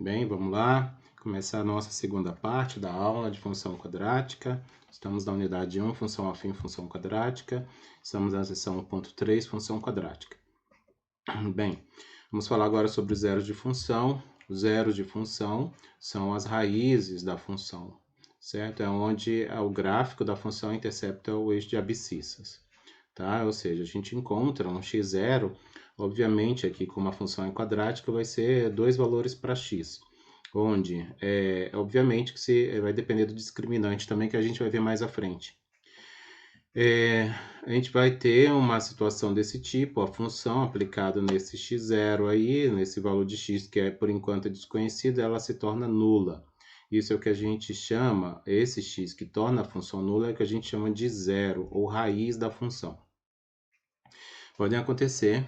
Bem, vamos lá. Começar a nossa segunda parte da aula de função quadrática. Estamos na unidade 1, função afim, função quadrática. Estamos na seção 1.3, função quadrática. Bem, vamos falar agora sobre os zeros de função. Os zeros de função são as raízes da função, certo? É onde o gráfico da função intercepta o eixo de abscissas, tá? Ou seja, a gente encontra um x0, obviamente aqui como a função é quadrática, vai ser dois valores para x, onde, obviamente, que vai depender do discriminante também, que a gente vai ver mais à frente. A gente vai ter uma situação desse tipo, a função aplicada nesse x0 aí, nesse valor de x que é por enquanto desconhecido, ela se torna nula. Isso é o que a gente chama, esse x que torna a função nula é o que a gente chama de zero, ou raiz da função. Podem acontecer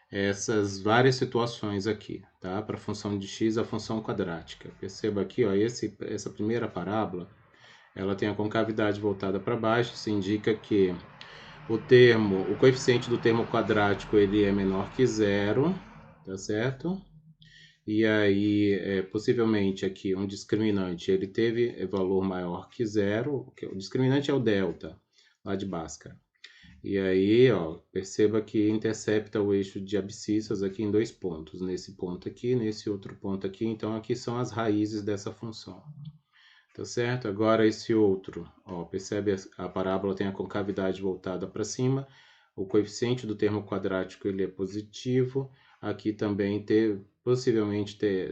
essas várias situações aqui, tá? Para a função de x, a função quadrática. Perceba aqui, ó, essa primeira parábola, ela tem a concavidade voltada para baixo, isso indica que o coeficiente do termo quadrático, ele é menor que zero, tá certo? E aí, possivelmente aqui, um discriminante, ele teve valor maior que zero, o discriminante é o delta, lá de Bhaskara. E aí, ó, perceba que intercepta o eixo de abscissas aqui em dois pontos, nesse ponto aqui, nesse outro ponto aqui. Então, aqui são as raízes dessa função, tá certo? Agora, esse outro, ó, percebe a parábola tem a concavidade voltada para cima, o coeficiente do termo quadrático ele é positivo. Aqui também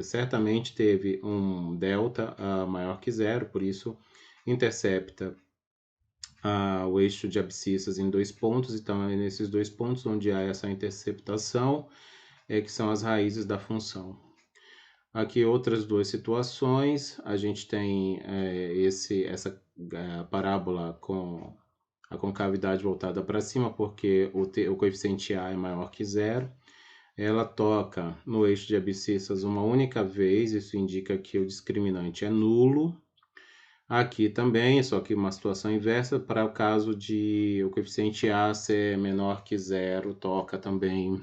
certamente teve um delta maior que zero, por isso intercepta o eixo de abscissas em dois pontos, então é nesses dois pontos onde há essa interceptação, que são as raízes da função. Aqui outras duas situações, a gente tem essa parábola com a concavidade voltada para cima, porque o coeficiente A é maior que zero. Ela toca no eixo de abscissas uma única vez, isso indica que o discriminante é nulo. Aqui também, só que uma situação inversa, para o caso de o coeficiente A ser menor que zero, toca também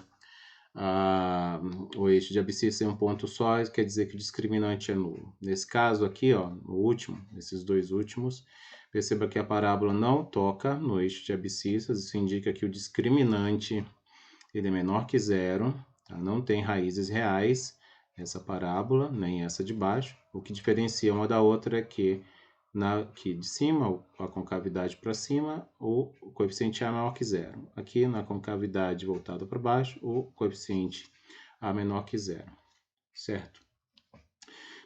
o eixo de abscissa em um ponto só, quer dizer que o discriminante é nulo. Nesse caso aqui, ó, no último, esses dois últimos, perceba que a parábola não toca no eixo de abscissas, isso indica que o discriminante ele é menor que zero, tá? Não tem raízes reais, essa parábola, nem essa de baixo. O que diferencia uma da outra é que aqui de cima, a concavidade para cima, o coeficiente A é maior que zero. Aqui na concavidade voltada para baixo, o coeficiente A menor que zero, certo?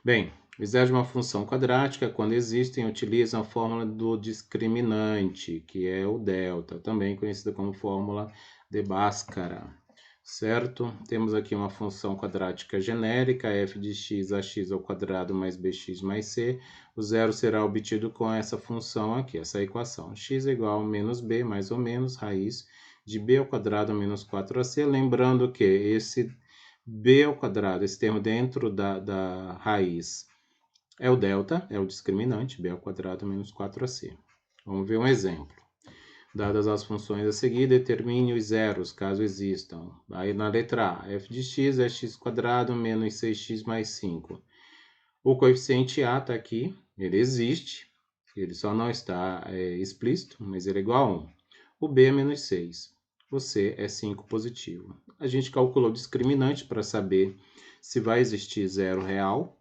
Bem, os zeros de uma função quadrática, quando existem, utilizam a fórmula do discriminante, que é o delta, também conhecida como fórmula de Bhaskara, certo? Temos aqui uma função quadrática genérica, f de x ax ao quadrado mais bx mais c. O zero será obtido com essa função aqui, essa equação. X é igual a menos b, mais ou menos, raiz de b ao quadrado menos 4ac. Lembrando que esse b ao quadrado, esse termo dentro da raiz, é o delta, é o discriminante, b ao quadrado menos 4ac. Vamos ver um exemplo. Dadas as funções a seguir, determine os zeros, caso existam. Aí na letra A, f de x é x quadrado menos 6x mais 5. O coeficiente A está aqui, ele existe, ele só não está explícito, mas ele é igual a 1. O B é menos 6, o C é 5 positivo. A gente calculou o discriminante para saber se vai existir zero real.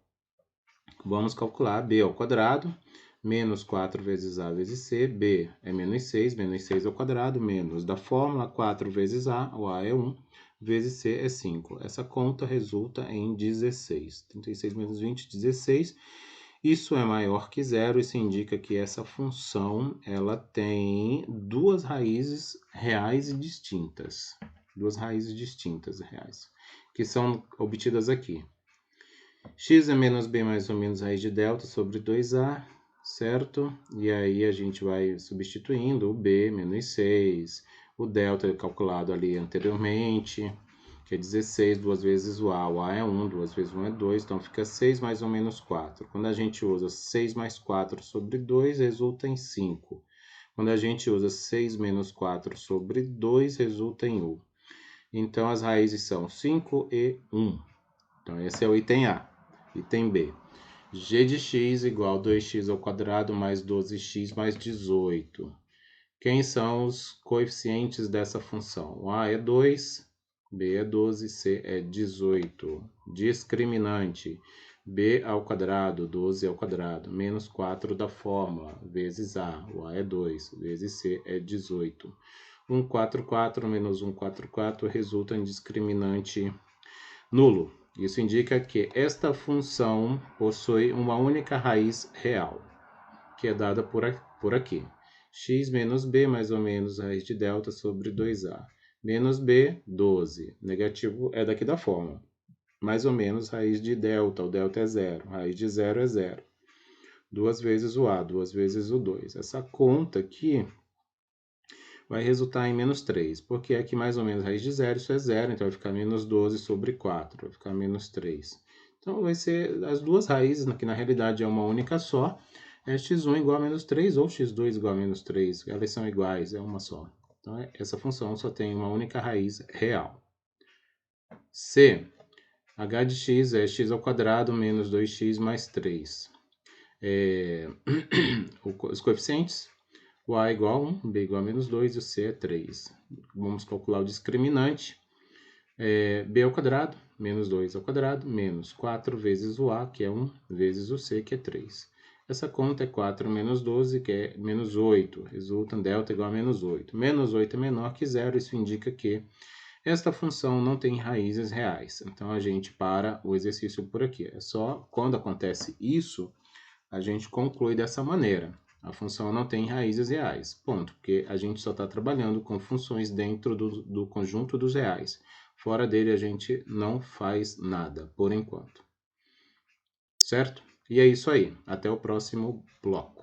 Vamos calcular B ao quadrado, menos 4 vezes A vezes C, B é menos 6 ao quadrado, menos da fórmula, 4 vezes A, o A é 1, vezes C é 5. Essa conta resulta em 16. 36 menos 20, 16. Isso é maior que zero, isso indica que essa função ela tem duas raízes reais e distintas. Duas raízes distintas reais, que são obtidas aqui. X é menos b mais ou menos raiz de delta sobre 2a, certo? E aí a gente vai substituindo o b, menos 6, o delta calculado ali anteriormente, que é 16, 2 vezes o A é 1, 2 vezes 1 é 2, então fica 6 mais ou menos 4. Quando a gente usa 6 mais 4 sobre 2, resulta em 5. Quando a gente usa 6 menos 4 sobre 2, resulta em 1. Então, as raízes são 5 e 1. Então, esse é o item A. Item B. G de x igual 2x² mais 12x mais 18. Quem são os coeficientes dessa função? O A é 2, B é 12, C é 18. Discriminante. B ao quadrado, 12 ao quadrado, menos 4 da fórmula, vezes A. O A é 2, vezes C é 18. 1, 4, 4, menos 1, 4, 4, resulta em discriminante nulo. Isso indica que esta função possui uma única raiz real, que é dada por aqui. X menos b, mais ou menos raiz de delta sobre 2a. Menos b, 12. Negativo é daqui da fórmula. Mais ou menos raiz de delta, o delta é zero. Raiz de zero é zero. 2 vezes o a, 2 vezes o 2. Essa conta aqui vai resultar em menos 3, porque aqui mais ou menos raiz de zero, isso é zero, então vai ficar menos 12 sobre 4, vai ficar menos 3. Então vai ser as duas raízes, que na realidade é uma única só, é x1 igual a menos 3 ou x2 igual a menos 3, elas são iguais, é uma só. Então essa função só tem uma única raiz real. C, h de x é x² menos 2x mais 3. Os coeficientes, o a é igual a 1, o b é igual a menos 2 e o c é 3. Vamos calcular o discriminante. B ao quadrado, menos 2 ao quadrado, menos 4 vezes o a, que é 1, vezes o c, que é 3. Essa conta é 4 menos 12, que é menos 8. Resulta em delta igual a menos 8. Menos 8 é menor que zero, isso indica que esta função não tem raízes reais. Então, a gente para o exercício por aqui. É só quando acontece isso, a gente conclui dessa maneira. A função não tem raízes reais. Ponto. Porque a gente só está trabalhando com funções dentro do conjunto dos reais. Fora dele, a gente não faz nada, por enquanto. Certo? E é isso aí. Até o próximo bloco.